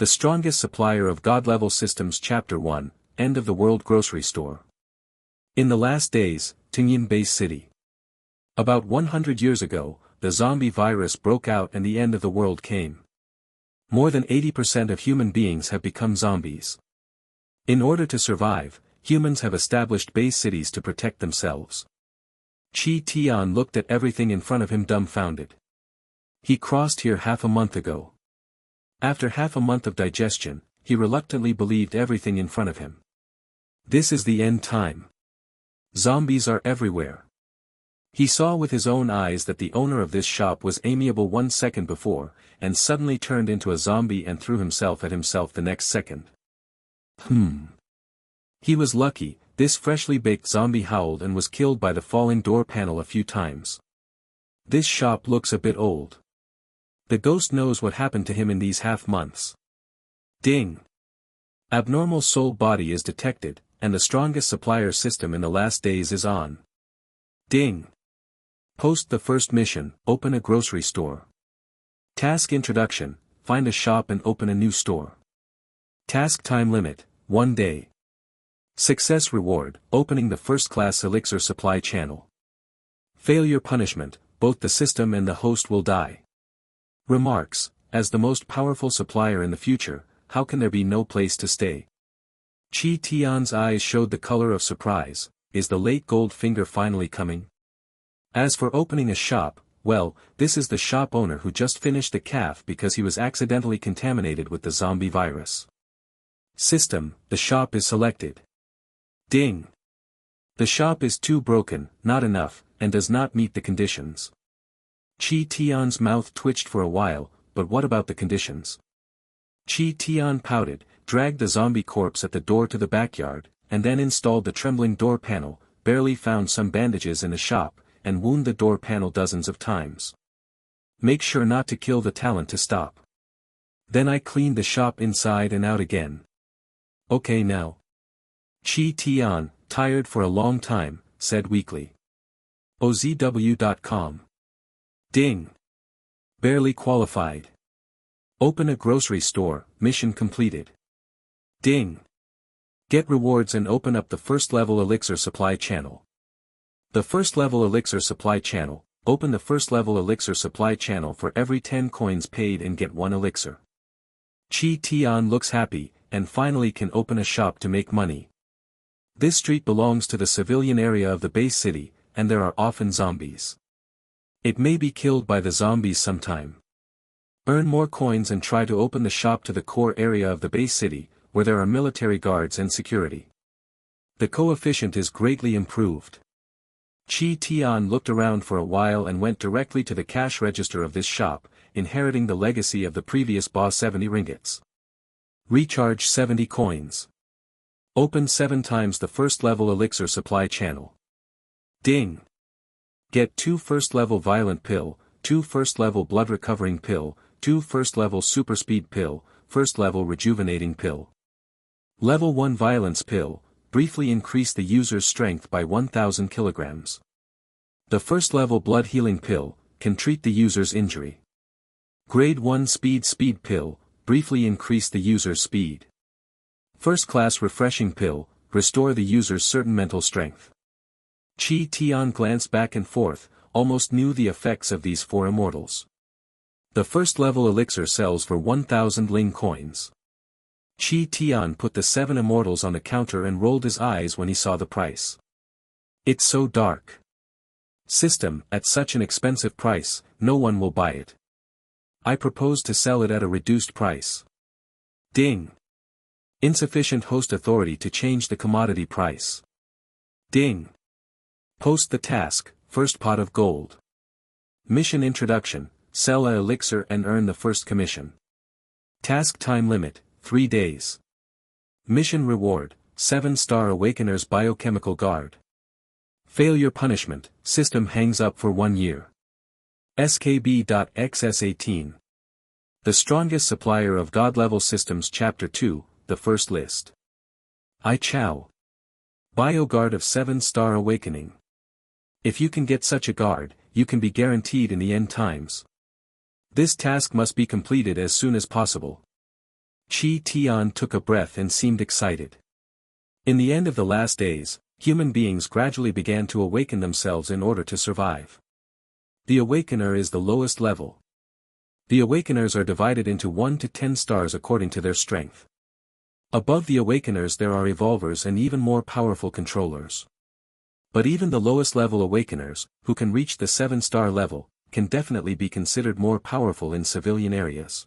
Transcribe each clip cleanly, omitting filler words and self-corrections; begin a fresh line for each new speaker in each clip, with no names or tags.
The Strongest Supplier of God-Level Systems Chapter 1, End of the World Grocery Store. In the last days, Tingyun Base City. About 100 years ago, the zombie virus broke out and the end of the world came. More than 80% of human beings have become zombies. In order to survive, humans have established base cities to protect themselves. Chi Tian looked at everything in front of him dumbfounded. He crossed here half a month ago. After half a month of digestion, he reluctantly believed everything in front of him. This is the end time. Zombies are everywhere. He saw with his own eyes that the owner of this shop was amiable 1 second before, and suddenly turned into a zombie and threw himself at himself the next second. He was lucky. This freshly baked zombie howled and was killed by the falling door panel a few times. This shop looks a bit old. The ghost knows what happened to him in these half months. Ding! Abnormal soul body is detected, and the strongest supplier system in the last days is on. Ding! Post the first mission, open a grocery store. Task introduction, find a shop and open a new store. Task time limit, 1 day. Success reward, opening the first-class elixir supply channel. Failure punishment, both the system and the host will die. Remarks, as the most powerful supplier in the future, how can there be no place to stay? Chi Tian's eyes showed the color of surprise. Is the late gold finger finally coming? As for opening a shop, well, this is the shop owner who just finished the calf because he was accidentally contaminated with the zombie virus. System, the shop is selected. Ding! The shop is too broken, not enough, and does not meet the conditions. Chi Tian's mouth twitched for a while, but what about the conditions? Chi Tian pouted, dragged the zombie corpse at the door to the backyard, and then installed the trembling door panel, barely found some bandages in the shop, and wound the door panel dozens of times. Make sure not to kill the talent to stop. Then I cleaned the shop inside and out again. Okay now. Chi Tian, tired for a long time, said weakly. OZW.com. Ding! Barely qualified. Open a grocery store, mission completed. Ding! Get rewards and open up the first-level elixir supply channel. The first-level elixir supply channel, open the first-level elixir supply channel for every 10 coins paid and get 1 elixir. Chi Tian looks happy, and finally can open a shop to make money. This street belongs to the civilian area of the base city, and there are often zombies. It may be killed by the zombies sometime. Earn more coins and try to open the shop to the core area of the base city, where there are military guards and security. The coefficient is greatly improved. Chi Tian looked around for a while and went directly to the cash register of this shop, inheriting the legacy of the previous boss 70 ringgits. Recharge 70 coins. Open 7 times the first-level elixir supply channel. Ding! Get 2 first-level violent pill, 2 first-level blood recovering pill, 2 first-level super speed pill, first-level rejuvenating pill. Level 1 violence pill, briefly increase the user's strength by 1000 kilograms. The first-level blood healing pill, can treat the user's injury. Grade 1 speed pill, briefly increase the user's speed. First-class refreshing pill, restore the user's certain mental strength. Chi Tian glanced back and forth, almost knew the effects of these 4 immortals. The first-level elixir sells for 1000 ling coins. Chi Tian put the 7 immortals on the counter and rolled his eyes when he saw the price. It's so dark. System, at such an expensive price, no one will buy it. I propose to sell it at a reduced price. Ding! Insufficient host authority to change the commodity price. Ding! Post the task, first pot of gold. Mission introduction, sell a elixir and earn the first commission. Task time limit, 3 days. Mission reward, 7-star Awakener's biochemical guard. Failure punishment, system hangs up for 1 year. skb.xs18. The Strongest Supplier of God-Level Systems Chapter 2, the first list. I Chow. BioGuard of 7-star Awakening. If you can get such a guard, you can be guaranteed in the end times. This task must be completed as soon as possible. Chi Tian took a breath and seemed excited. In the end of the last days, human beings gradually began to awaken themselves in order to survive. The Awakener is the lowest level. The Awakeners are divided into 1 to 10 stars according to their strength. Above the Awakeners there are Evolvers and even more powerful controllers. But even the lowest level Awakeners, who can reach the 7-star level, can definitely be considered more powerful in civilian areas.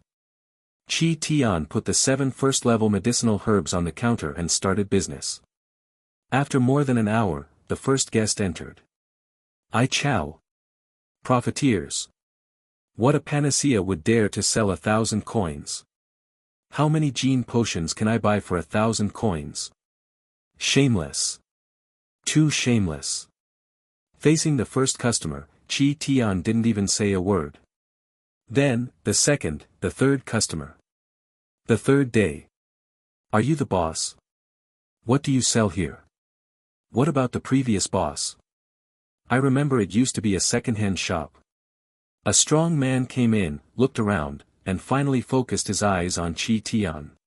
Chi Tian put the 7 first-level medicinal herbs on the counter and started business. After more than an hour, the first guest entered. "I chow. Profiteers. What a panacea would dare to sell 1,000 coins? How many gene potions can I buy for 1,000 coins? Shameless. Too shameless." Facing the first customer, Chi Tian didn't even say a word. Then, the second, the third customer. The third day. "Are you the boss? What do you sell here? What about the previous boss? I remember it used to be a second-hand shop." A strong man came in, looked around, and finally focused his eyes on Chi Tian.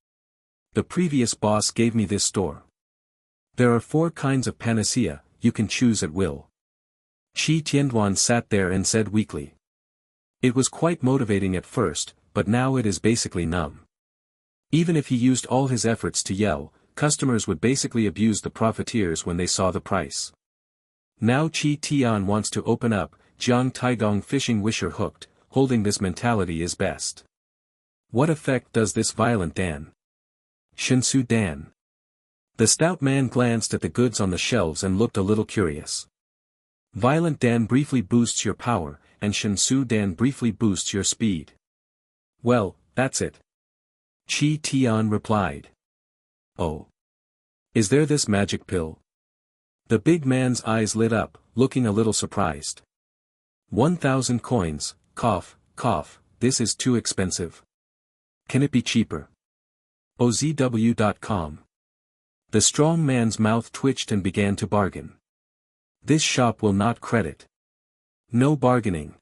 "The previous boss gave me this store. There are 4 kinds of panacea, you can choose at will." Chi Tianduan sat there and said weakly. It was quite motivating at first, but now it is basically numb. Even if he used all his efforts to yell, customers would basically abuse the profiteers when they saw the price. Now Chi Tian wants to open up, Jiang Taigong fishing wisher hooked, holding this mentality is best. What effect does this violent Dan? Shinsu Dan. The stout man glanced at the goods on the shelves and looked a little curious. Violent Dan briefly boosts your power, and Shinsu Dan briefly boosts your speed. Well, that's it. Chi Tian replied. Oh. Is there this magic pill? The big man's eyes lit up, looking a little surprised. 1,000 coins, cough, cough, this is too expensive. Can it be cheaper? OZW.com. The strong man's mouth twitched and began to bargain. This shop will not credit. No bargaining.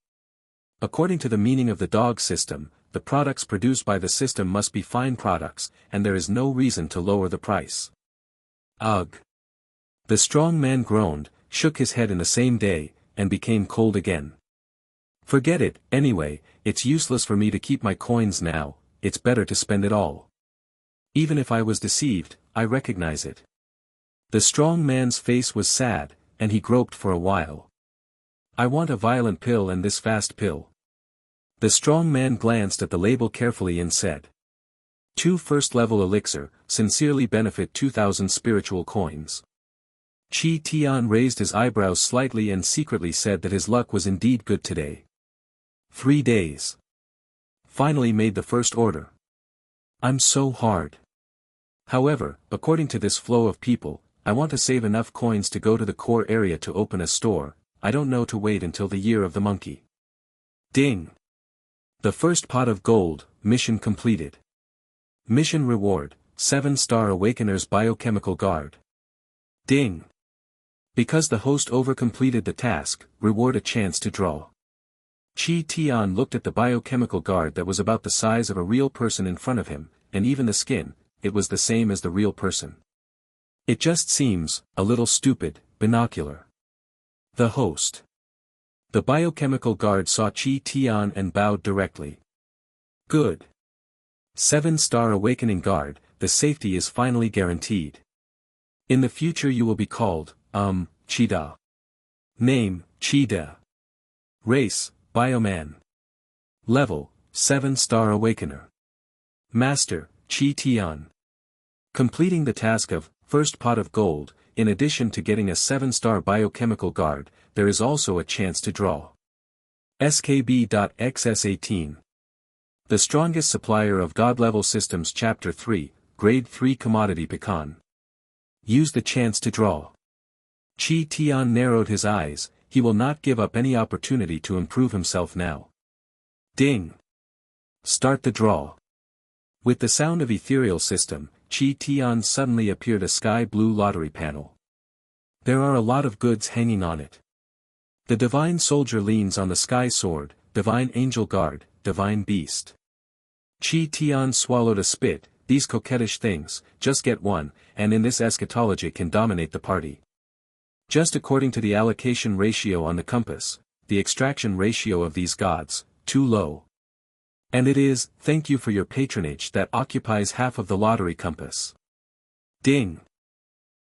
According to the meaning of the dog system, the products produced by the system must be fine products, and there is no reason to lower the price. Ugh. The strong man groaned, shook his head in the same day, and became cold again. Forget it, anyway, it's useless for me to keep my coins now, it's better to spend it all. Even if I was deceived, I recognize it. The strong man's face was sad, and he groped for a while. I want a violent pill and this fast pill. The strong man glanced at the label carefully and said. 2 first-level elixir, sincerely benefit 2,000 spiritual coins. Chi Tian raised his eyebrows slightly and secretly said that his luck was indeed good today. 3 days. Finally made the first order. I'm so hard. However, according to this flow of people, I want to save enough coins to go to the core area to open a store, I don't know to wait until the year of the monkey. Ding! The first pot of gold, mission completed. Mission reward, 7-star Awakener's Biochemical Guard. Ding! Because the host overcompleted the task, reward a chance to draw. Chi Tian looked at the biochemical guard that was about the size of a real person in front of him, and even the skin, it was the same as the real person. It just seems, a little stupid, binocular. The host. The biochemical guard saw Chi Tian and bowed directly. Good. 7-star awakening guard, the safety is finally guaranteed. In the future you will be called, Chida. Name, Chida. Race, Bioman. Level, 7-star awakener. Master, Chi Tian. Completing the task of, first pot of gold, in addition to getting a 7-star biochemical guard, there is also a chance to draw. SKB.XS18. The strongest supplier of God-level systems Chapter 3, Grade 3 Commodity Pecan. Use the chance to draw. Chi Tian narrowed his eyes, he will not give up any opportunity to improve himself now. Ding! Start the draw. With the sound of ethereal system, Chi Tian suddenly appeared a sky blue lottery panel. There are a lot of goods hanging on it. The divine soldier leans on the sky sword, divine angel guard, divine beast. Chi Tian swallowed a spit, these coquettish things, just get one, and in this eschatology can dominate the party. Just according to the allocation ratio on the compass, the extraction ratio of these gods, too low. And it is, thank you for your patronage, that occupies half of the lottery compass. Ding!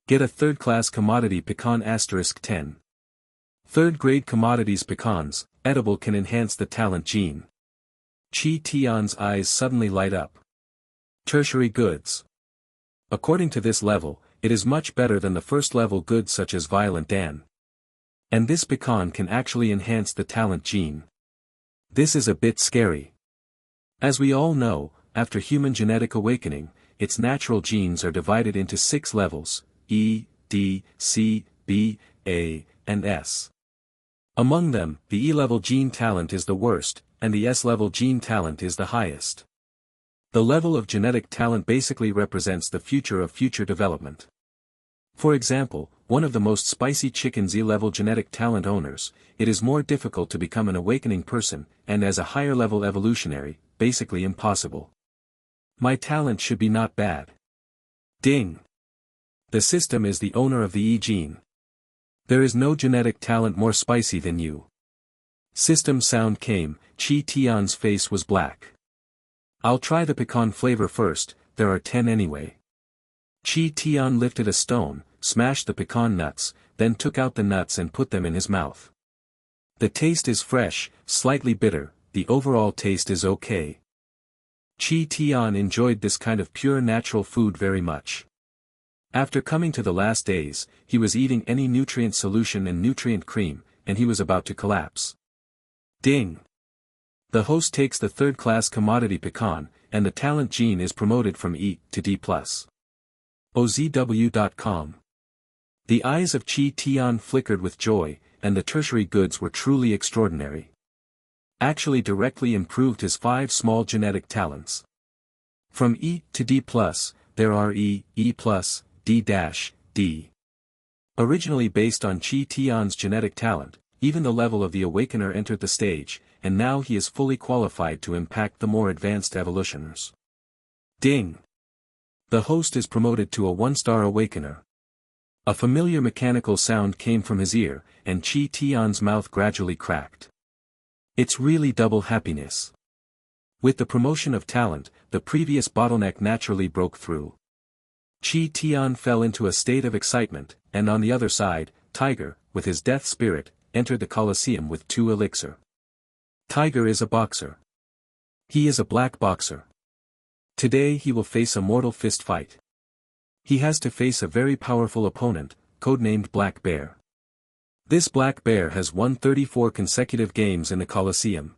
Get a third-class commodity pecan *10. Third-grade commodities pecans, edible, can enhance the talent gene. Chi Tian's eyes suddenly light up. Tertiary goods. According to this level, it is much better than the first-level goods such as Violent Dan. And this pecan can actually enhance the talent gene. This is a bit scary. As we all know, after human genetic awakening, its natural genes are divided into 6 levels, E, D, C, B, A, and S. Among them, the E-level gene talent is the worst, and the S-level gene talent is the highest. The level of genetic talent basically represents the future of future development. For example, one of the most spicy chickens E-level genetic talent owners, it is more difficult to become an awakening person, and as a higher level evolutionary, basically impossible. My talent should be not bad. Ding! The system is the owner of the E gene. There is no genetic talent more spicy than you. System sound came, Chi Tian's face was black. I'll try the pecan flavor first, there are 10 anyway. Chi Tian lifted a stone, smashed the pecan nuts, then took out the nuts and put them in his mouth. The taste is fresh, slightly bitter, the overall taste is okay. Chi Tian enjoyed this kind of pure natural food very much. After coming to the last days, he was eating any nutrient solution and nutrient cream, and he was about to collapse. Ding! The host takes the third-class commodity pecan, and the talent gene is promoted from E to D+. OZW.com. The eyes of Chi Tian flickered with joy, and the tertiary goods were truly extraordinary. Actually directly improved his 5 small genetic talents. From E to D+, there are E, E+, D-D. Originally based on Chi Tian's genetic talent, even the level of the awakener entered the stage, and now he is fully qualified to impact the more advanced evolutioners. Ding! The host is promoted to a 1-star awakener. A familiar mechanical sound came from his ear, and Chi Tian's mouth gradually cracked. It's really double happiness. With the promotion of talent, the previous bottleneck naturally broke through. Chi Tian fell into a state of excitement, and on the other side, Tiger, with his death spirit, entered the Colosseum with 2 elixir. Tiger is a boxer. He is a black boxer. Today he will face a mortal fist fight. He has to face a very powerful opponent, codenamed Black Bear. This Black Bear has won 34 consecutive games in the Colosseum.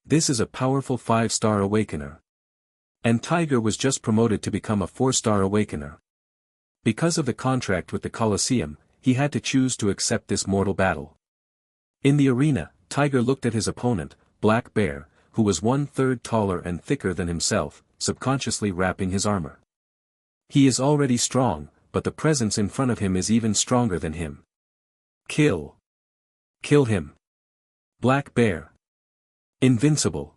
This is a powerful 5-star awakener. And Tiger was just promoted to become a 4-star awakener. Because of the contract with the Colosseum, he had to choose to accept this mortal battle. In the arena, Tiger looked at his opponent, Black Bear, who was 1/3 taller and thicker than himself, subconsciously wrapping his armor. He is already strong, but the presence in front of him is even stronger than him. Kill. Kill him. Black Bear. Invincible.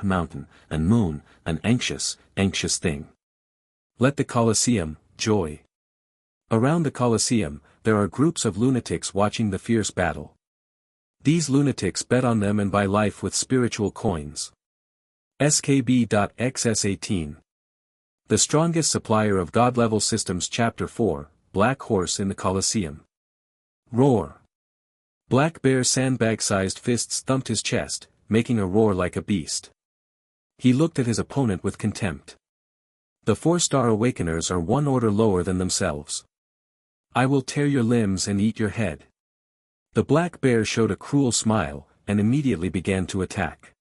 Mountain, and moon, an anxious thing. Let the Colosseum, joy. Around the Colosseum, there are groups of lunatics watching the fierce battle. These lunatics bet on them and buy life with spiritual coins. skb.xs18. The Strongest Supplier of God-Level Systems Chapter 4, Black Horse in the Colosseum. Roar. Black Bear's sandbag-sized fists thumped his chest, making a roar like a beast. He looked at his opponent with contempt. The 4-star awakeners are 1 order lower than themselves. I will tear your limbs and eat your head. The Black Bear showed a cruel smile, and immediately began to attack.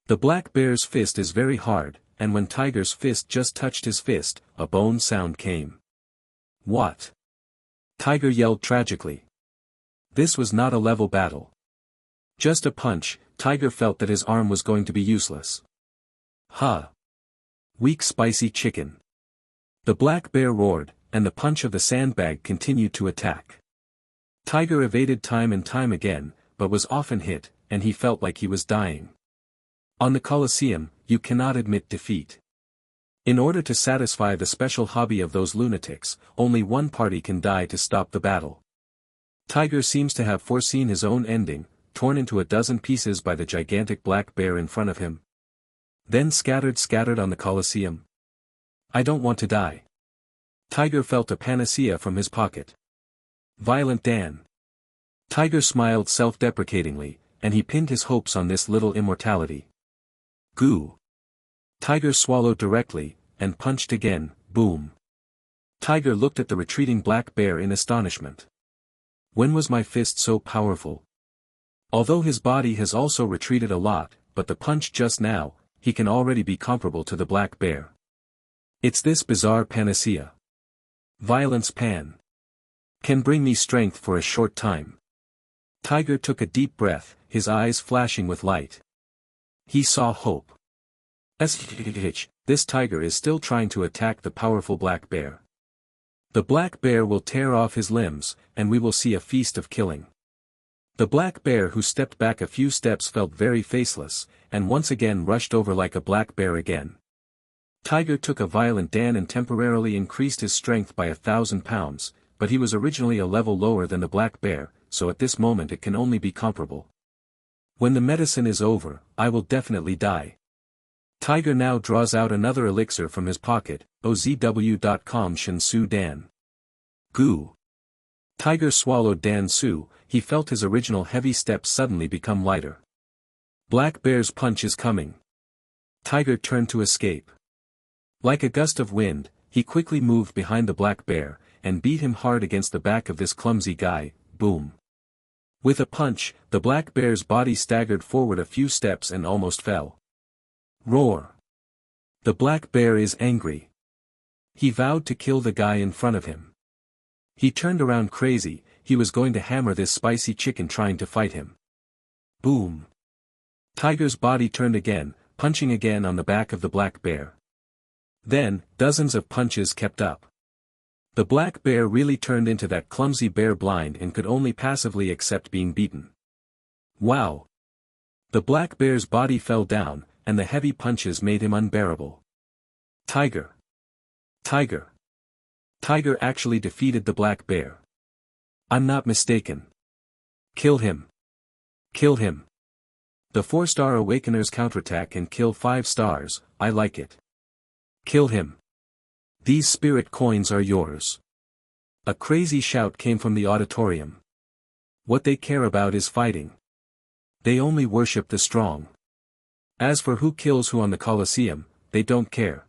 The Black Bear's fist is very hard, and when Tiger's fist just touched his fist, a bone sound came. What? Tiger yelled tragically. This was not a level battle. Just a punch, Tiger felt that his arm was going to be useless. Ha! Weak spicy chicken. The Black Bear roared, and the punch of the sandbag continued to attack. Tiger evaded time and time again, but was often hit, and he felt like he was dying. On the Colosseum, you cannot admit defeat. In order to satisfy the special hobby of those lunatics, only one party can die to stop the battle. Tiger seems to have foreseen his own ending, torn into a dozen pieces by the gigantic black bear in front of him. Then scattered on the Colosseum. I don't want to die. Tiger felt a panacea from his pocket. Violent Dan. Tiger smiled self-deprecatingly, and he pinned his hopes on this little immortality. Goo. Tiger swallowed directly, and punched again, boom. Tiger looked at the retreating black bear in astonishment. When was my fist so powerful? Although his body has also retreated a lot, but the punch just now, he can already be comparable to the black bear. It's this bizarre panacea. Violence pan. Can bring me strength for a short time. Tiger took a deep breath, his eyes flashing with light. He saw hope. This tiger is still trying to attack the powerful black bear. The black bear will tear off his limbs, and we will see a feast of killing. The black bear who stepped back a few steps felt very faceless, and once again rushed over like a black bear again. Tiger took a violent Dan and temporarily increased his strength by 1,000 pounds, but he was originally a level lower than the black bear, so at this moment it can only be comparable. When the medicine is over, I will definitely die. Tiger now draws out another elixir from his pocket, ozw.com Shinsu Dan. Goo. Tiger swallowed Dan Su, he felt his original heavy steps suddenly become lighter. Black bear's punch is coming. Tiger turned to escape. Like a gust of wind, he quickly moved behind the black bear, and beat him hard against the back of this clumsy guy, boom. With a punch, the black bear's body staggered forward a few steps and almost fell. Roar. The black bear is angry. He vowed to kill the guy in front of him. He turned around crazy, he was going to hammer this spicy chicken trying to fight him. Boom. Tiger's body turned again, punching again on the back of the black bear. Then, dozens of punches kept up. The black bear really turned into that clumsy bear blind and could only passively accept being beaten. Wow. The black bear's body fell down, and the heavy punches made him unbearable. Tiger. Tiger. Tiger actually defeated the black bear. I'm not mistaken. Kill him. Kill him. The 4-star Awakener's counterattack and kill 5 stars, I like it. Kill him. These spirit coins are yours. A crazy shout came from the auditorium. What they care about is fighting. They only worship the strong. As for who kills who on the Colosseum, they don't care.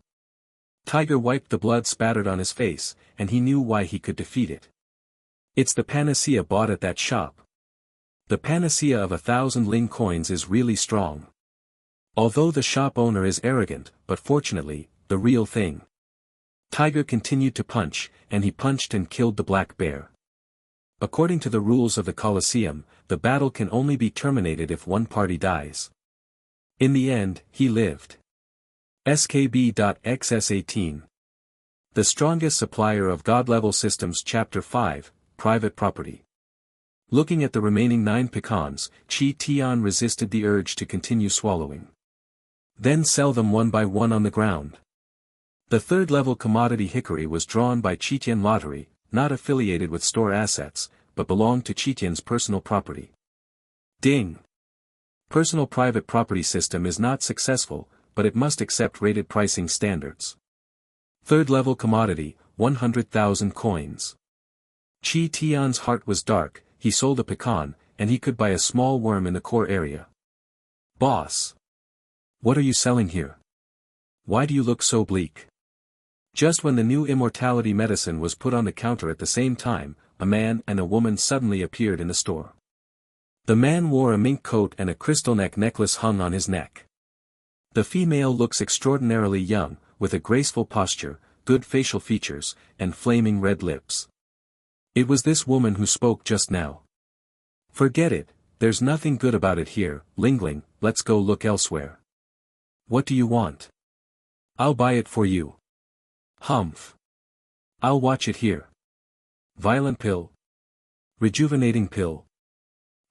Tiger wiped the blood spattered on his face, and he knew why he could defeat it. It's the panacea bought at that shop. The panacea of 1,000 ling coins is really strong. Although the shop owner is arrogant, but fortunately, the real thing. Tiger continued to punch, and he punched and killed the black bear. According to the rules of the Colosseum, the battle can only be terminated if one party dies. In the end, he lived. skb.xs18. The Strongest Supplier of God-Level Systems Chapter 5, Private Property. Looking at the remaining 9 pecans, Chi Tian resisted the urge to continue swallowing. Then sell them one by one on the ground. The 3rd-level commodity hickory was drawn by Chi Tian Lottery, not affiliated with store assets, but belonged to Chi Tian's personal property. Ding! Personal private property system is not successful, but it must accept rated pricing standards. 3rd-level commodity, 100,000 coins. Chi Tian's heart was dark, he sold a pecan, and he could buy a small worm in the core area. Boss! What are you selling here? Why do you look so bleak? Just when the new immortality medicine was put on the counter at the same time, a man and a woman suddenly appeared in the store. The man wore a mink coat and a crystal neck necklace hung on his neck. The female looks extraordinarily young, with a graceful posture, good facial features, and flaming red lips. It was this woman who spoke just now. Forget it, there's nothing good about it here, Lingling, let's go look elsewhere. What do you want? I'll buy it for you. Humph. I'll watch it here. Violent pill. Rejuvenating pill.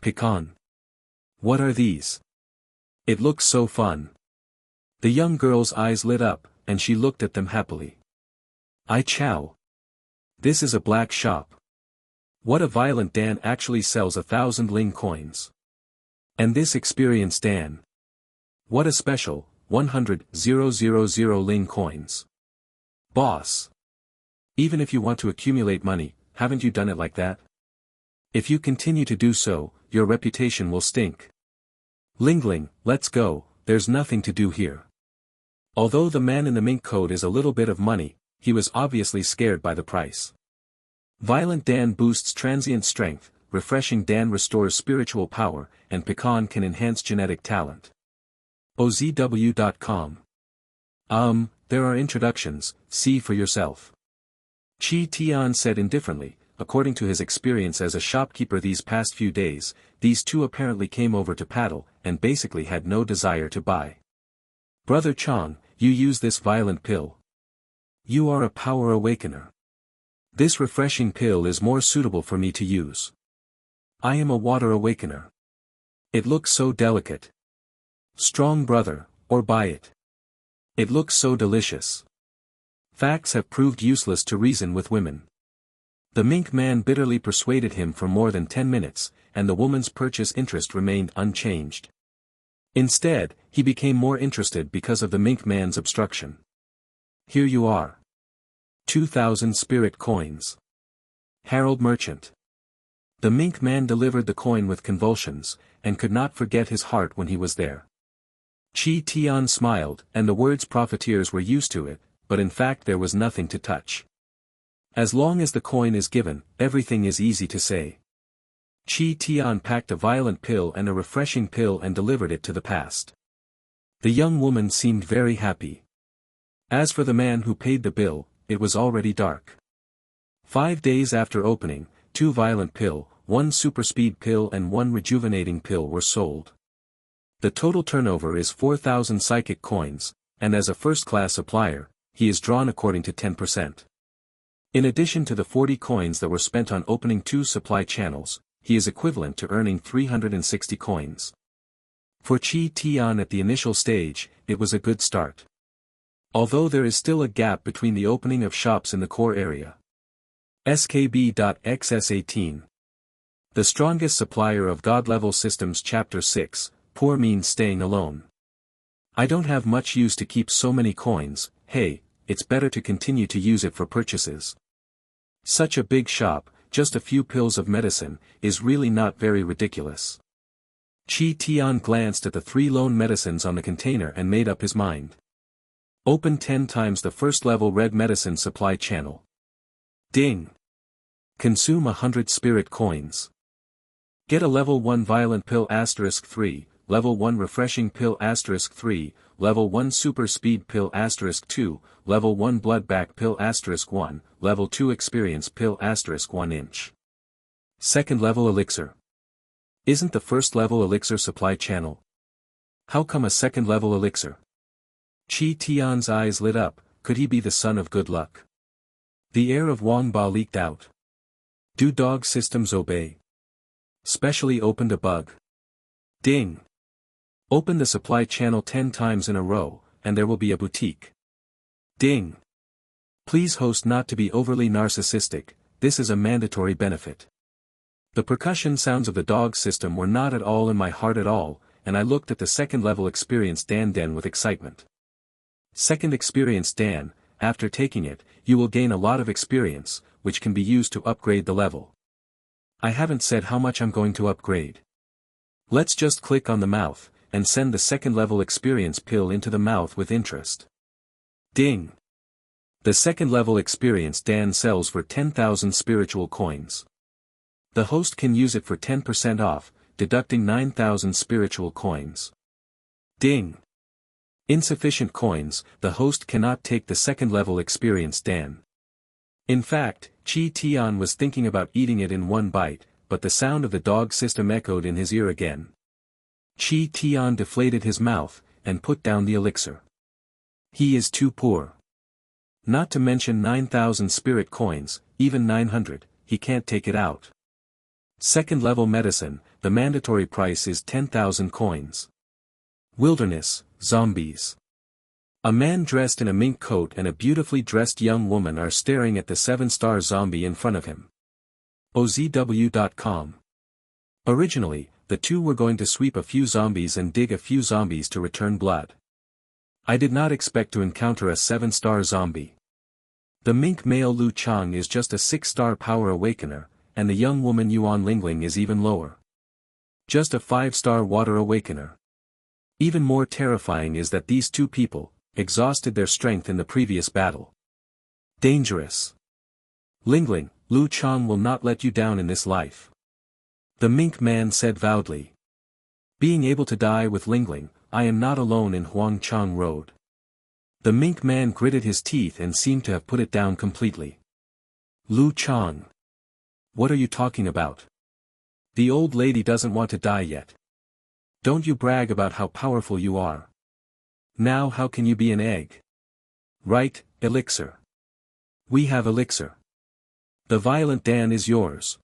Pecan. What are these? It looks so fun. The young girl's eyes lit up, and she looked at them happily. I chow. This is a black shop. What a violent Dan actually sells 1,000 ling coins. And this experienced Dan. What a special, 100,000 ling coins. Boss. Even if you want to accumulate money, haven't you done it like that? If you continue to do so, your reputation will stink. Lingling, let's go, there's nothing to do here. Although the man in the mink coat is a little bit of money, he was obviously scared by the price. Violent Dan boosts transient strength, refreshing Dan restores spiritual power, and pecan can enhance genetic talent. OZW.com. There are introductions, see for yourself. Chi Tian said indifferently. According to his experience as a shopkeeper these past few days, these two apparently came over to paddle, and basically had no desire to buy. Brother Chong, you use this violent pill. You are a power awakener. This refreshing pill is more suitable for me to use. I am a water awakener. It looks so delicate. Strong brother, or buy it. It looks so delicious. Facts have proved useless to reason with women. The mink man bitterly persuaded him for more than 10 minutes, and the woman's purchase interest remained unchanged. Instead, he became more interested because of the mink man's obstruction. Here you are. 2,000 spirit coins. Harold Merchant. The mink man delivered the coin with convulsions, and could not forget his heart when he was there. Chi Tian smiled, and the words profiteers were used to it, but in fact there was nothing to touch. As long as the coin is given, everything is easy to say. Chi Tian packed a violent pill and a refreshing pill and delivered it to the past. The young woman seemed very happy. As for the man who paid the bill, it was already dark. 5 days after opening, 2 violent pill, 1 super speed pill and 1 rejuvenating pill were sold. The total turnover is 4,000 psychic coins, and as a first-class supplier, he is drawn according to 10%. In addition to the 40 coins that were spent on opening 2 supply channels, he is equivalent to earning 360 coins. For Chi Tian at the initial stage, it was a good start. Although there is still a gap between the opening of shops in the core area. skb.xs18. The strongest supplier of God-level systems Chapter 6, poor means staying alone. I don't have much use to keep so many coins, hey, it's better to continue to use it for purchases. Such a big shop, just a few pills of medicine, is really not very ridiculous. Chi Tian glanced at the 3 lone medicines on the container and made up his mind. Open 10 times the first-level red medicine supply channel. Ding! Consume 100 spirit coins. Get a level 1 violent pill *3, level 1 refreshing pill *3, level 1 super speed pill *2, level 1 blood back pill *1, level 2 experience pill *1 inch. Second level elixir. Isn't the first level elixir supply channel? How come a second level elixir? Chi Tian's eyes lit up, could he be the son of good luck? The air of Wang Ba leaked out. Do dog systems obey? Specially opened a bug. Ding! Open the supply channel 10 times in a row, and there will be a boutique. Ding! Please host not to be overly narcissistic, this is a mandatory benefit. The percussion sounds of the dog system were not at all in my heart at all, and I looked at the second level experienced Dan with excitement. Second experienced Dan, after taking it, you will gain a lot of experience, which can be used to upgrade the level. I haven't said how much I'm going to upgrade. Let's just click on the mouth, and send the second level experience pill into the mouth with interest. Ding! The second level experience Dan sells for 10,000 spiritual coins. The host can use it for 10% off, deducting 9,000 spiritual coins. Ding! Insufficient coins, the host cannot take the second level experience Dan. In fact, Chi Tian was thinking about eating it in one bite, but the sound of the dog system echoed in his ear again. Chi Tian deflated his mouth, and put down the elixir. He is too poor. Not to mention 9,000 spirit coins, even 900, he can't take it out. Second level medicine, the mandatory price is 10,000 coins. Wilderness, zombies. A man dressed in a mink coat and a beautifully dressed young woman are staring at the 7-star zombie in front of him. OZW.com. Originally, the two were going to sweep a few zombies and dig a few zombies to return blood. I did not expect to encounter a 7-star zombie. The mink male Lu Chang is just a 6-star power awakener, and the young woman Yuan Lingling is even lower. Just a 5-star water awakener. Even more terrifying is that these two people exhausted their strength in the previous battle. Dangerous. Lingling, Lu Chang will not let you down in this life. The mink man said loudly. Being able to die with Lingling, I am not alone in Huangchang Road. The mink man gritted his teeth and seemed to have put it down completely. Lu Chang. What are you talking about? The old lady doesn't want to die yet. Don't you brag about how powerful you are. Now how can you be an egg? Right, elixir. We have elixir. The violent Dan is yours.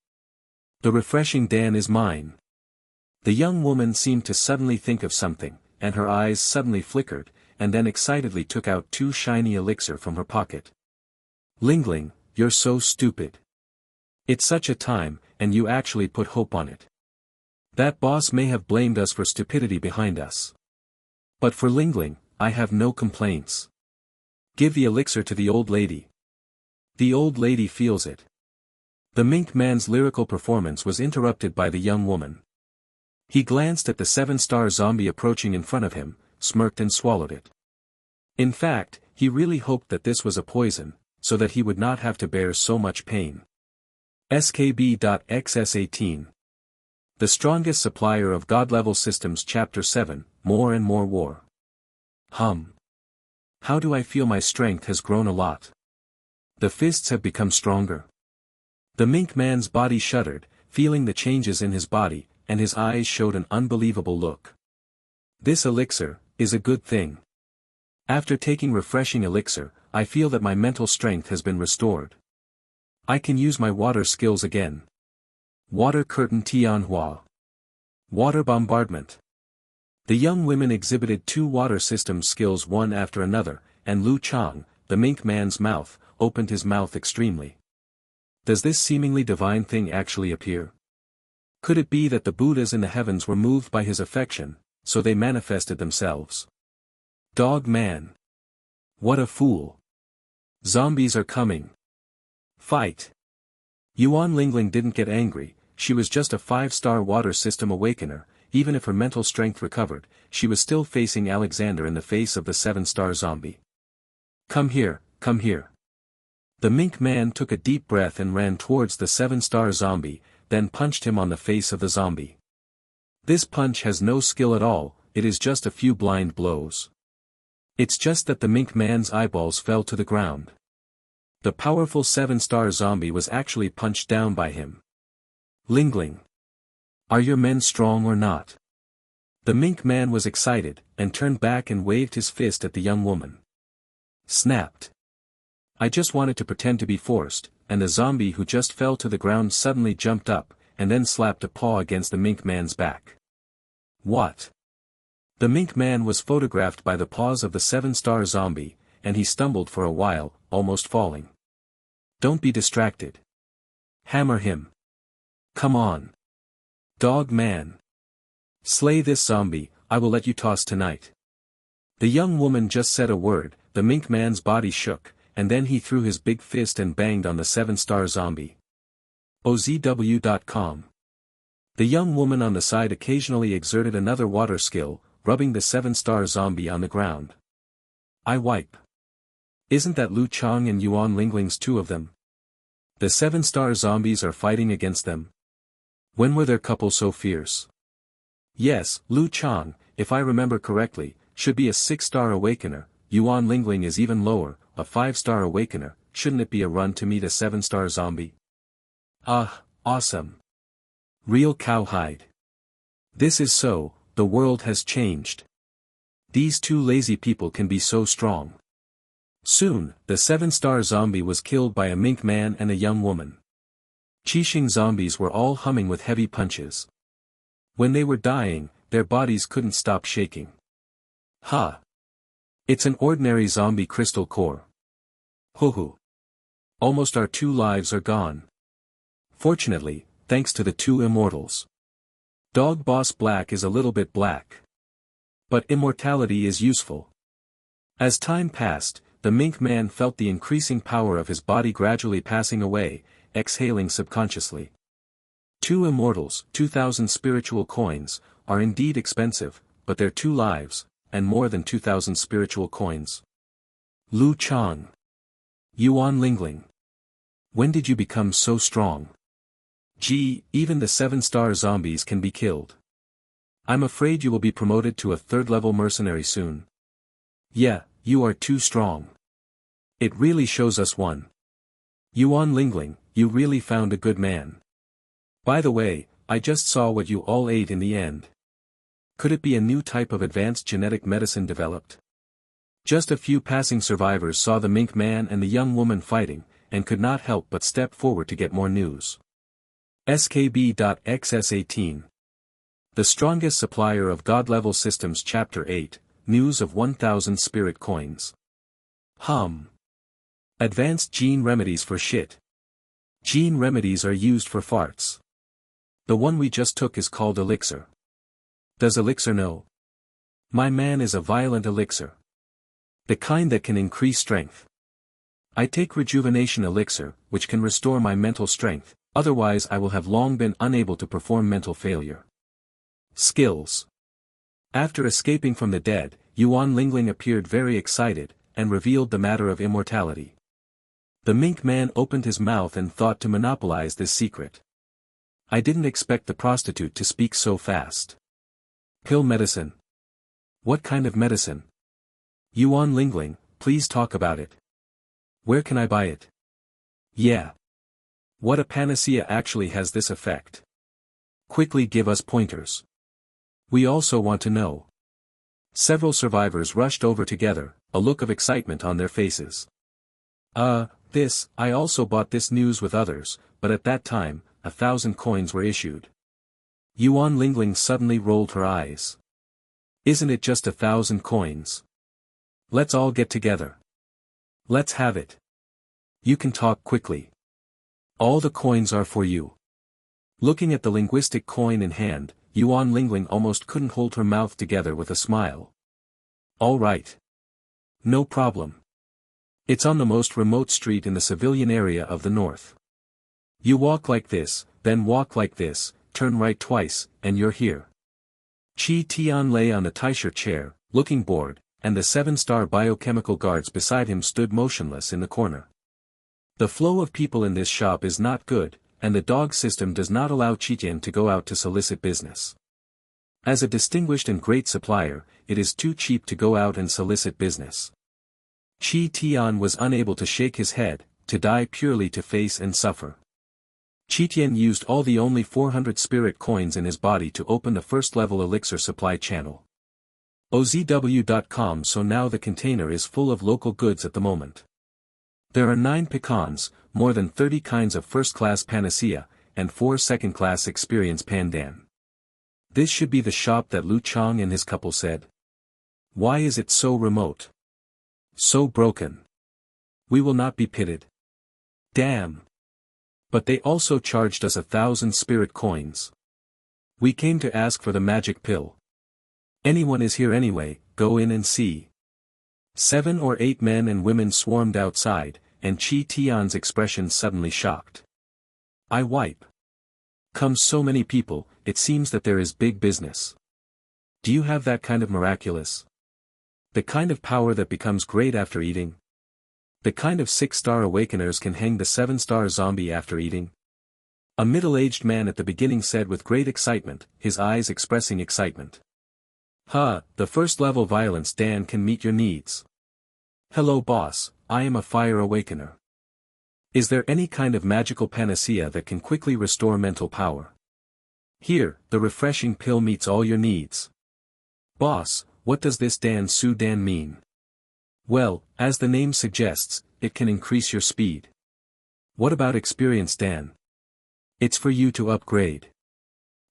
The refreshing Dan is mine. The young woman seemed to suddenly think of something, and her eyes suddenly flickered, and then excitedly took out 2 shiny elixir from her pocket. Lingling, you're so stupid. It's such a time, and you actually put hope on it. That boss may have blamed us for stupidity behind us. But for Lingling, I have no complaints. Give the elixir to the old lady. The old lady feels it. The mink man's lyrical performance was interrupted by the young woman. He glanced at the 7-star zombie approaching in front of him, smirked and swallowed it. In fact, he really hoped that this was a poison, so that he would not have to bear so much pain. skb.xs18. The Strongest Supplier of God-Level Systems Chapter 7, More and More War. How do I feel my strength has grown a lot? The fists have become stronger. The mink man's body shuddered, feeling the changes in his body, and his eyes showed an unbelievable look. This elixir is a good thing. After taking refreshing elixir, I feel that my mental strength has been restored. I can use my water skills again. Water curtain Tianhua. Water bombardment. The young women exhibited 2 water system skills one after another, and Lu Chang, the mink man's mouth, opened his mouth extremely. Does this seemingly divine thing actually appear? Could it be that the Buddhas in the heavens were moved by his affection, so they manifested themselves? Dog man. What a fool. Zombies are coming. Fight. Yuan Lingling didn't get angry, she was just a 5-star water system awakener, even if her mental strength recovered, she was still facing Alexander in the face of the 7-star zombie. Come here, come here. The mink man took a deep breath and ran towards the 7-star zombie, then punched him on the face of the zombie. This punch has no skill at all, it is just a few blind blows. It's just that the mink man's eyeballs fell to the ground. The powerful 7-star zombie was actually punched down by him. Lingling. Are your men strong or not? The mink man was excited, and turned back and waved his fist at the young woman. Snapped. I just wanted to pretend to be forced, and the zombie who just fell to the ground suddenly jumped up, and then slapped a paw against the mink man's back. What? The mink man was photographed by the paws of the 7-star zombie, and he stumbled for a while, almost falling. Don't be distracted. Hammer him. Come on. Dog man. Slay this zombie, I will let you toss tonight. The young woman just said a word, the mink man's body shook, and then he threw his big fist and banged on the 7-star zombie. OZW.com. The young woman on the side occasionally exerted another water skill, rubbing the 7-star zombie on the ground. I wipe. Isn't that Lu Chang and Yuan Lingling's 2 of them? The 7-star zombies are fighting against them. When were their couple so fierce? Yes, Lu Chang, if I remember correctly, should be a 6-star awakener, Yuan Lingling is even lower, a 5-star awakener, shouldn't it be a run to meet a 7-star zombie? Ah, awesome. Real cowhide. This is so, the world has changed. These 2 lazy people can be so strong. Soon, the 7-star zombie was killed by a mink man and a young woman. Qixing zombies were all humming with heavy punches. When they were dying, their bodies couldn't stop shaking. Ha! It's an ordinary zombie crystal core. Hoo-hoo. Almost our 2 lives are gone. Fortunately, thanks to the 2 immortals. Dog Boss Black is a little bit black. But immortality is useful. As time passed, the Mink Man felt the increasing power of his body gradually passing away, exhaling subconsciously. 2 immortals, 2,000 spiritual coins, are indeed expensive, but they're 2 lives, and more than 2,000 spiritual coins. Lu Chang. Yuan Lingling. When did you become so strong? Gee, even the 7-star zombies can be killed. I'm afraid you will be promoted to a 3rd-level mercenary soon. Yeah, you are too strong. It really shows us one. Yuan Lingling, you really found a good man. By the way, I just saw what you all ate in the end. Could it be a new type of advanced genetic medicine developed? Just a few passing survivors saw the Mink Man and the young woman fighting, and could not help but step forward to get more news. skb.xs18. The Strongest Supplier of God-Level Systems Chapter 8, News of 1,000 Spirit Coins. Advanced Gene Remedies for shit. Gene remedies are used for farts. The one we just took is called Elixir. Does Elixir know? My man is a violent elixir. The kind that can increase strength. I take Rejuvenation Elixir, which can restore my mental strength, otherwise I will have long been unable to perform mental failure. Skills. After escaping from the dead, Yuan Lingling appeared very excited, and revealed the matter of immortality. The Mink Man opened his mouth and thought to monopolize this secret. I didn't expect the prostitute to speak so fast. Pill medicine. What kind of medicine? Yuan Lingling, please talk about it. Where can I buy it? Yeah. What a panacea actually has this effect? Quickly give us pointers. We also want to know. Several survivors rushed over together, a look of excitement on their faces. I also bought this news with others, but at that time, 1,000 coins were issued. Yuan Lingling suddenly rolled her eyes. Isn't it just 1,000 coins? Let's all get together. Let's have it. You can talk quickly. All the coins are for you. Looking at the linguistic coin in hand, Yuan Lingling almost couldn't hold her mouth together with a smile. All right. No problem. It's on the most remote street in the civilian area of the north. You walk like this, then walk like this, turn right twice, and you're here. Qi Tian lay on the Taisha chair, looking bored, and the 7-star biochemical guards beside him stood motionless in the corner. The flow of people in this shop is not good, and the dog system does not allow Qitian to go out to solicit business. As a distinguished and great supplier, it is too cheap to go out and solicit business. Qi Tian was unable to shake his head, to die purely to face and suffer. Qitian used all the only 400 spirit coins in his body to open the 1st-level elixir supply channel. OZW.com. So now the container is full of local goods at the moment. There are 9 pecans, more than 30 kinds of 1st-class panacea, and 4 2nd-class experience pandan. This should be the shop that Lu Chang and his couple said. Why is it so remote? So broken. We will not be pitted. Damn. But they also charged us 1,000 spirit coins. We came to ask for the magic pill. Anyone is here anyway, go in and see. 7 or 8 men and women swarmed outside, and Qi Tian's expression suddenly shocked. I wipe. Come so many people, it seems that there is big business. Do you have that kind of miraculous? The kind of power that becomes great after eating? The kind of 6-star awakeners can hang the 7-star zombie after eating? A middle-aged man at the beginning said with great excitement, his eyes expressing excitement. The 1st-level violence Dan can meet your needs. Hello boss, I am a fire awakener. Is there any kind of magical panacea that can quickly restore mental power? Here, the refreshing pill meets all your needs. Boss, what does this Dan Su Dan mean? Well, as the name suggests, it can increase your speed. What about experience Dan? It's for you to upgrade.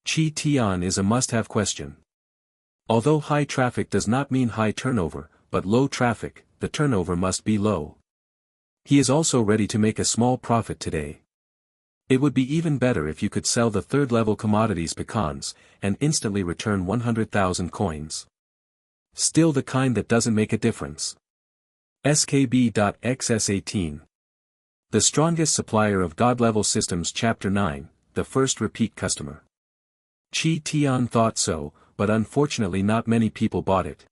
Chi Tian is a must-have question. Although high traffic does not mean high turnover, but low traffic, the turnover must be low. He is also ready to make a small profit today. It would be even better if you could sell the third-level commodities pecans, and instantly return 100,000 coins. Still the kind that doesn't make a difference. skb.xs18. The Strongest Supplier of God-Level Systems Chapter 9, The First Repeat Customer. Chi Tian thought so, but unfortunately not many people bought it.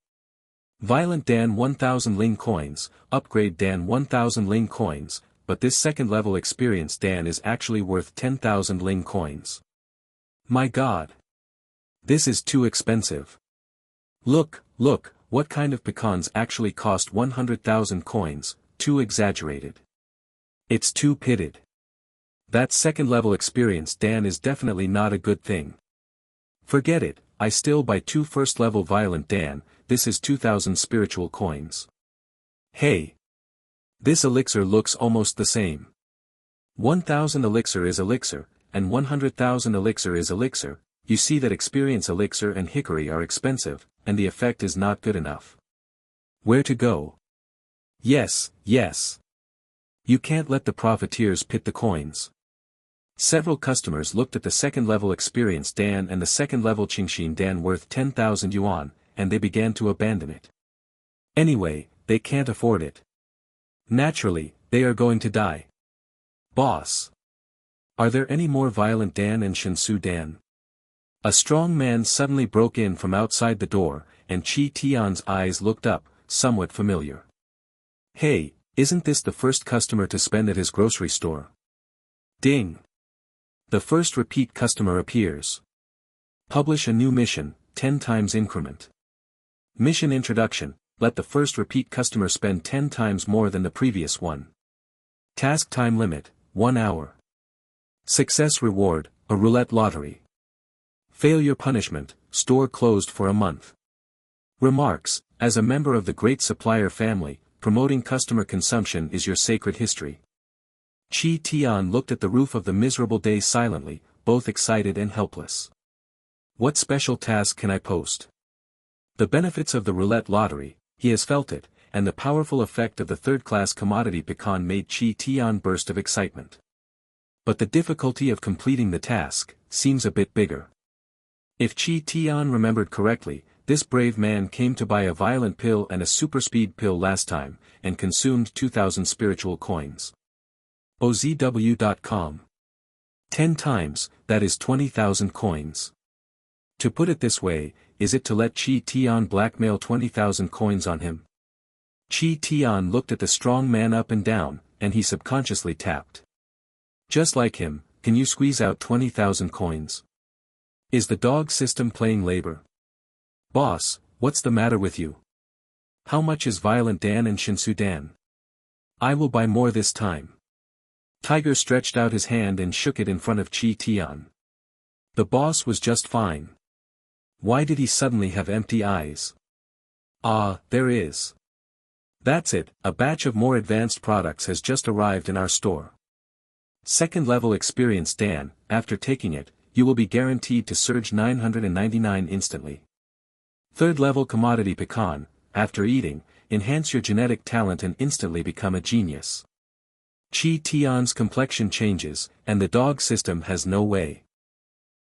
Violent Dan 1000 Ling coins, Upgrade Dan 1000 Ling coins, but this second-level experience Dan is actually worth 10,000 Ling coins. My God! This is too expensive. Look, what kind of pecans actually cost 100,000 coins, too exaggerated. It's too pitted. That second-level experience Dan is definitely not a good thing. Forget it, I still buy 2 first-level Violent Dan, this is 2,000 spiritual coins. Hey! This elixir looks almost the same. 1,000 elixir is elixir, and 100,000 elixir is elixir. You see that experience elixir and hickory are expensive, and the effect is not good enough. Where to go? Yes. You can't let the profiteers pit the coins. Several customers looked at the second-level experience Dan and the second-level Qingxin Dan worth 10,000 yuan, and they began to abandon it. Anyway, they can't afford it. Naturally, they are going to die. Boss! Are there any more Violent Dan and Shensu Dan? A strong man suddenly broke in from outside the door, and Chi Tian's eyes looked up, somewhat familiar. Hey, isn't this the first customer to spend at his grocery store? Ding! The first repeat customer appears. Publish a new mission, 10 times increment. Mission introduction, let the first repeat customer spend 10 times more than the previous one. Task time limit, 1 hour. Success reward, a roulette lottery. Failure punishment, store closed for a month. Remarks, as a member of the Great Supplier family, promoting customer consumption is your sacred history. Chi Tian looked at the roof of the miserable day silently, both excited and helpless. What special task can I post? The benefits of the roulette lottery, he has felt it, and the powerful effect of the third-class commodity pecan made Chi Tian burst of excitement. But the difficulty of completing the task seems a bit bigger. If Chi Tian remembered correctly, this brave man came to buy a violent pill and a super speed pill last time, and consumed 2,000 spiritual coins. OZW.com. 10 times, that is 20,000 coins. To put it this way, is it to let Chi Tian blackmail 20,000 coins on him? Chi Tian looked at the strong man up and down, and he subconsciously tapped. Just like him, can you squeeze out 20,000 coins? Is the dog system playing labor? Boss, what's the matter with you? How much is Violent Dan and Shinsu Dan? I will buy more this time. Tiger stretched out his hand and shook it in front of Chi Tian. The boss was just fine. Why did he suddenly have empty eyes? Ah, there is. That's it, a batch of more advanced products has just arrived in our store. Second-level experience Dan, after taking it, you will be guaranteed to surge 999 instantly. Third-level commodity pecan, after eating, enhance your genetic talent and instantly become a genius. Chi Tian's complexion changes, and the dog system has no way.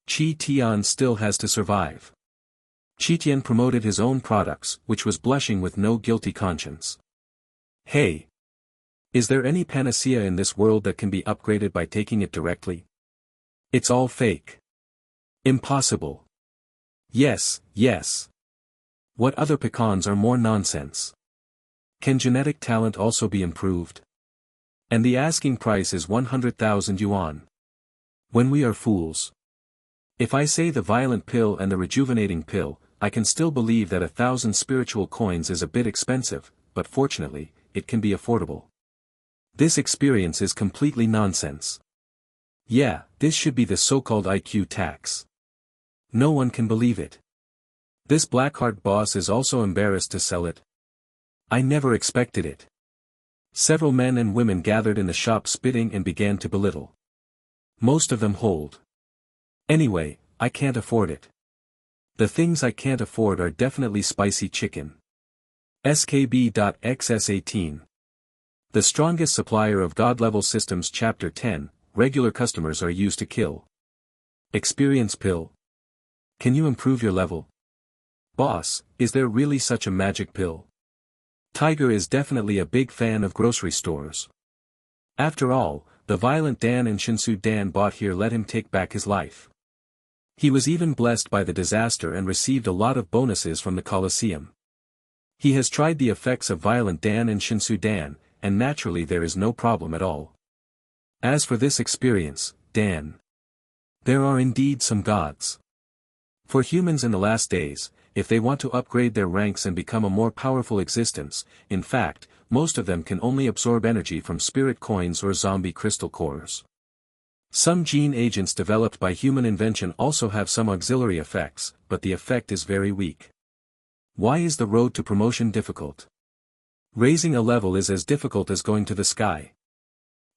Chi Tian still has to survive. Chi Tian promoted his own products, which was blushing with no guilty conscience. Hey! Is there any panacea in this world that can be upgraded by taking it directly? It's all fake. Impossible. Yes. What other pecans are more nonsense? Can genetic talent also be improved? And the asking price is 100,000 yuan. When we are fools. If I say the violent pill and the rejuvenating pill, I can still believe that 1,000 spiritual coins is a bit expensive, but fortunately, it can be affordable. This experience is completely nonsense. Yeah, this should be the so-called IQ tax. No one can believe it. This Blackheart boss is also embarrassed to sell it. I never expected it. Several men and women gathered in the shop spitting and began to belittle. Most of them hold. Anyway, I can't afford it. The things I can't afford are definitely spicy chicken. skb.xs18. The strongest supplier of God-level systems. Chapter 10, regular customers are used to kill. Experience pill. Can you improve your level? Boss, is there really such a magic pill? Tiger is definitely a big fan of grocery stores. After all, the violent Dan and Shinsu Dan bought here let him take back his life. He was even blessed by the disaster and received a lot of bonuses from the Colosseum. He has tried the effects of violent Dan and Shinsu Dan, and naturally there is no problem at all. As for this experience, Dan. There are indeed some gods. For humans in the last days, if they want to upgrade their ranks and become a more powerful existence, in fact, most of them can only absorb energy from spirit coins or zombie crystal cores. Some gene agents developed by human invention also have some auxiliary effects, but the effect is very weak. Why is the road to promotion difficult? Raising a level is as difficult as going to the sky.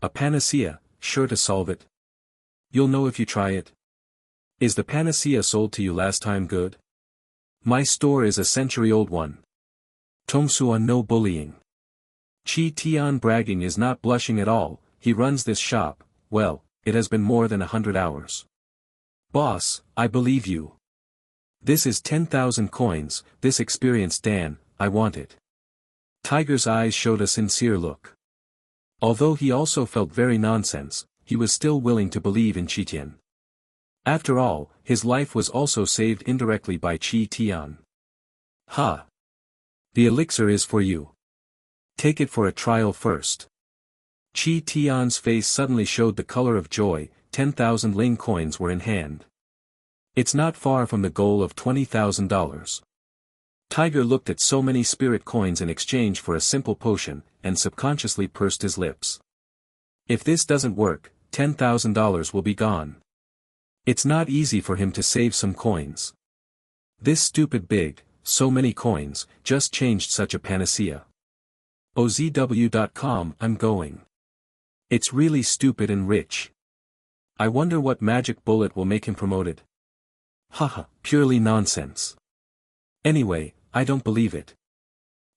A panacea, sure to solve it. You'll know if you try it. Is the panacea sold to you last time good? My store is a century-old one. Tomsuan no bullying. Chi Tian bragging is not blushing at all. He runs this shop, well, it has been more than 100 hours. Boss, I believe you. This is 10,000 coins, this experience Dan, I want it. Tiger's eyes showed a sincere look. Although he also felt very nonsense, he was still willing to believe in Chi Tian. After all, his life was also saved indirectly by Chi Tian. Ha! The elixir is for you. Take it for a trial first. Chi Tian's face suddenly showed the color of joy. 10,000 Ling coins were in hand. It's not far from the goal of $20,000. Tiger looked at so many spirit coins in exchange for a simple potion, and subconsciously pursed his lips. If this doesn't work, $10,000 will be gone. It's not easy for him to save some coins. This stupid big, so many coins, just changed such a panacea. OZW.com, I'm going. It's really stupid and rich. I wonder what magic bullet will make him promoted. Haha, purely nonsense. Anyway, I don't believe it.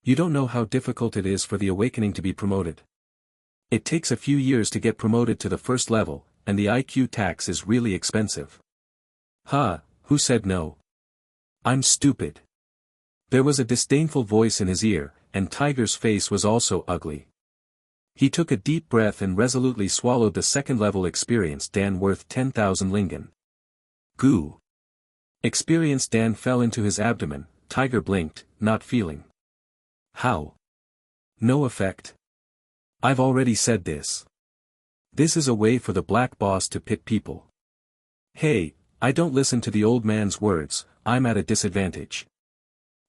You don't know how difficult it is for the awakening to be promoted. It takes a few years to get promoted to the first level, and the IQ tax is really expensive. Who said no? I'm stupid. There was a disdainful voice in his ear, and Tiger's face was also ugly. He took a deep breath and resolutely swallowed the second-level experience Dan worth 10,000 lingen. Goo. Experience Dan fell into his abdomen. Tiger blinked, not feeling. How? No effect. I've already said this. This is a way for the black boss to pit people. Hey, I don't listen to the old man's words, I'm at a disadvantage.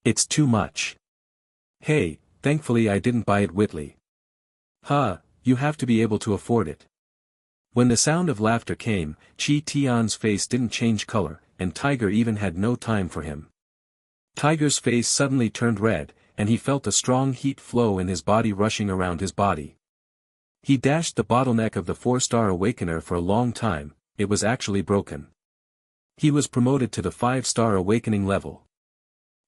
It's too much. Hey, thankfully I didn't buy it Whitley. You have to be able to afford it. When the sound of laughter came, Chi Tian's face didn't change color, and Tiger even had no time for him. Tiger's face suddenly turned red, and he felt a strong heat flow in his body rushing around his body. He dashed the bottleneck of the 4-star awakener for a long time, it was actually broken. He was promoted to the 5-star awakening level.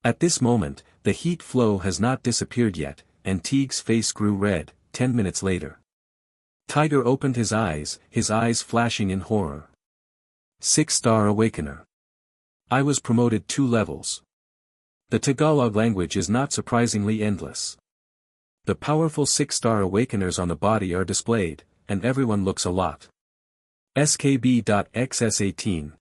At this moment, the heat flow has not disappeared yet, and Teague's face grew red. 10 minutes later. Tiger opened his eyes flashing in horror. 6-star awakener. I was promoted 2 levels. The Tagalog language is not surprisingly endless. The powerful 6-star awakeners on the body are displayed, and everyone looks a lot. skb.xs18.